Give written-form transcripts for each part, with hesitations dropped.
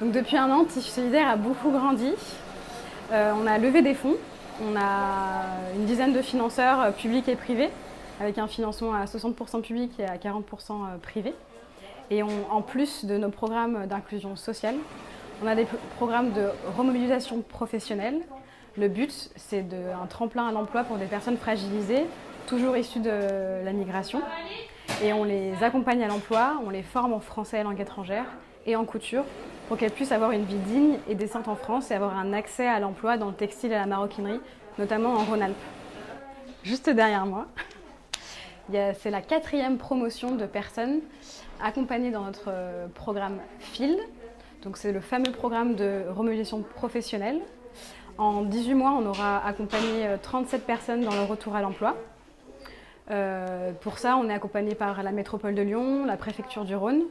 Donc depuis un an, Tissu Solidaire a beaucoup grandi. On a levé des fonds. On a une dizaine de financeurs publics et privés, avec un financement à 60% public et à 40% privé. Et en plus de nos programmes d'inclusion sociale, on a des programmes de remobilisation professionnelle. Le but, c'est un tremplin à l'emploi pour des personnes fragilisées, toujours issues de la migration. Et on les accompagne à l'emploi, on les forme en français et langue étrangère et en couture pour qu'elles puissent avoir une vie digne et décente en France et avoir un accès à l'emploi dans le textile et la maroquinerie, notamment en Rhône-Alpes. Juste derrière moi, c'est la 4e promotion de personnes accompagnées dans notre programme FIL. Donc c'est le fameux programme de remobilisation professionnelle. En 18 mois, on aura accompagné 37 personnes dans leur retour à l'emploi. Pour ça, on est accompagné par la métropole de Lyon, la préfecture du Rhône.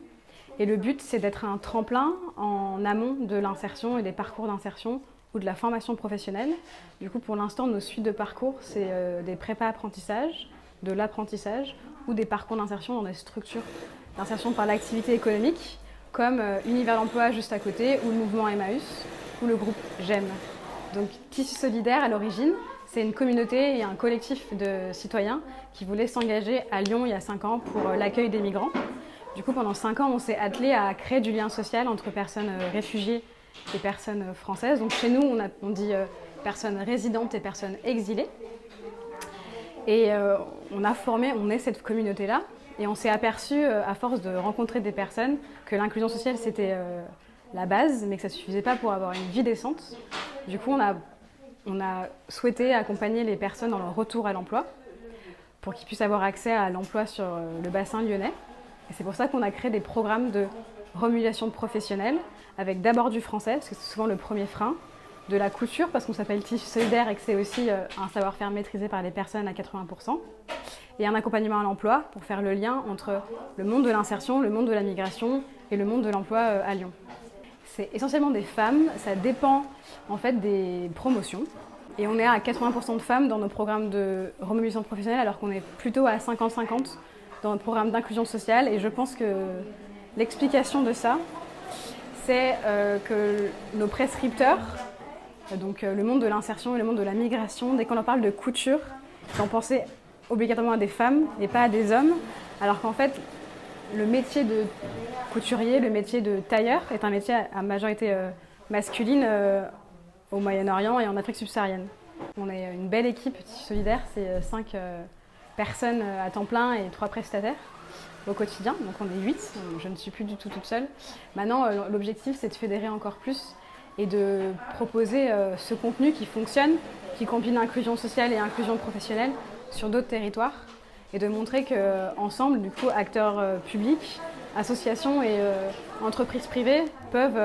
Et le but, c'est d'être un tremplin en amont de l'insertion et des parcours d'insertion ou de la formation professionnelle. Du coup, pour l'instant, nos suites de parcours, c'est des prépa-apprentissages, de l'apprentissage ou des parcours d'insertion dans des structures d'insertion par l'activité économique, comme Univers l'emploi juste à côté, ou le mouvement Emmaüs, ou le groupe GEM. Donc Tissu Solidaire, à l'origine, c'est une communauté et un collectif de citoyens qui voulaient s'engager à Lyon il y a 5 ans pour l'accueil des migrants. Du coup, pendant 5 ans, on s'est attelé à créer du lien social entre personnes réfugiées et personnes françaises. Donc chez nous, on dit personnes résidentes et personnes exilées. Et on est cette communauté-là. Et on s'est aperçu, à force de rencontrer des personnes, que l'inclusion sociale, c'était la base, mais que ça ne suffisait pas pour avoir une vie décente. Du coup, on a souhaité accompagner les personnes dans leur retour à l'emploi pour qu'ils puissent avoir accès à l'emploi sur le bassin lyonnais. Et c'est pour ça qu'on a créé des programmes de remobilisation professionnelle avec d'abord du français, parce que c'est souvent le premier frein, de la couture, parce qu'on s'appelle Tissu Solidaire et que c'est aussi un savoir-faire maîtrisé par les personnes à 80%, et un accompagnement à l'emploi pour faire le lien entre le monde de l'insertion, le monde de la migration et le monde de l'emploi à Lyon. C'est essentiellement des femmes, ça dépend en fait des promotions. Et on est à 80% de femmes dans nos programmes de remobilisation professionnelle alors qu'on est plutôt à 50-50 dans notre programme d'inclusion sociale. Et je pense que l'explication de ça, c'est que nos prescripteurs, donc le monde de l'insertion et le monde de la migration, dès qu'on leur parle de couture, ils ont pensé obligatoirement à des femmes et pas à des hommes, alors qu'en fait, le métier de couturier, le métier de tailleur est un métier à majorité masculine au Moyen-Orient et en Afrique subsaharienne. On est une belle équipe Tissu Solidaire, c'est 5 personnes à temps plein et 3 prestataires au quotidien, donc on est 8, je ne suis plus du tout toute seule. Maintenant, l'objectif c'est de fédérer encore plus et de proposer ce contenu qui fonctionne, qui combine inclusion sociale et inclusion professionnelle sur d'autres territoires et de montrer qu'ensemble, du coup, acteurs publics, associations et entreprises privées peuvent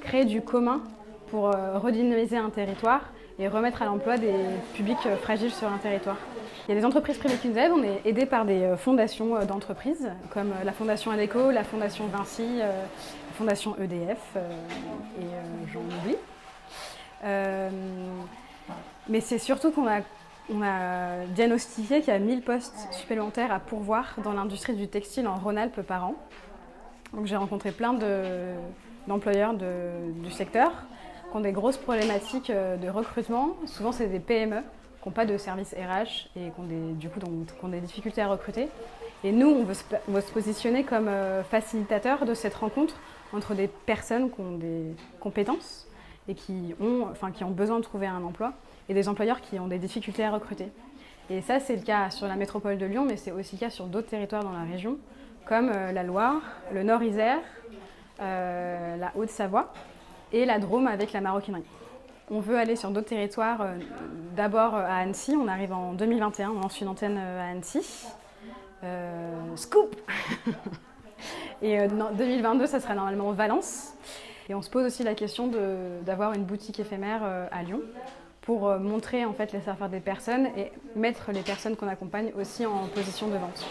créer du commun pour redynamiser un territoire et remettre à l'emploi des publics fragiles sur un territoire. Il y a des entreprises privées qui nous aident, on est aidé par des fondations d'entreprises comme la Fondation Adéco, la Fondation Vinci, la Fondation EDF et j'en oublie. Mais c'est surtout qu'on a diagnostiqué qu'il y a 1000 postes supplémentaires à pourvoir dans l'industrie du textile en Rhône-Alpes par an. Donc j'ai rencontré plein d'employeurs du secteur qui ont des grosses problématiques de recrutement. Souvent c'est des PME qui n'ont pas de service RH et qui ont des difficultés à recruter. Et nous, on veut se positionner comme facilitateur de cette rencontre entre des personnes qui ont des compétences et qui ont besoin de trouver un emploi et des employeurs qui ont des difficultés à recruter. Et ça, c'est le cas sur la métropole de Lyon, mais c'est aussi le cas sur d'autres territoires dans la région, comme la Loire, le Nord-Isère, la Haute-Savoie et la Drôme avec la maroquinerie. On veut aller sur d'autres territoires, d'abord à Annecy, on arrive en 2021, on lance une antenne à Annecy. Scoop. Et en 2022, ça sera normalement Valence. Et on se pose aussi la question d'avoir une boutique éphémère à Lyon pour montrer en fait les savoir-faire des personnes et mettre les personnes qu'on accompagne aussi en position de vente.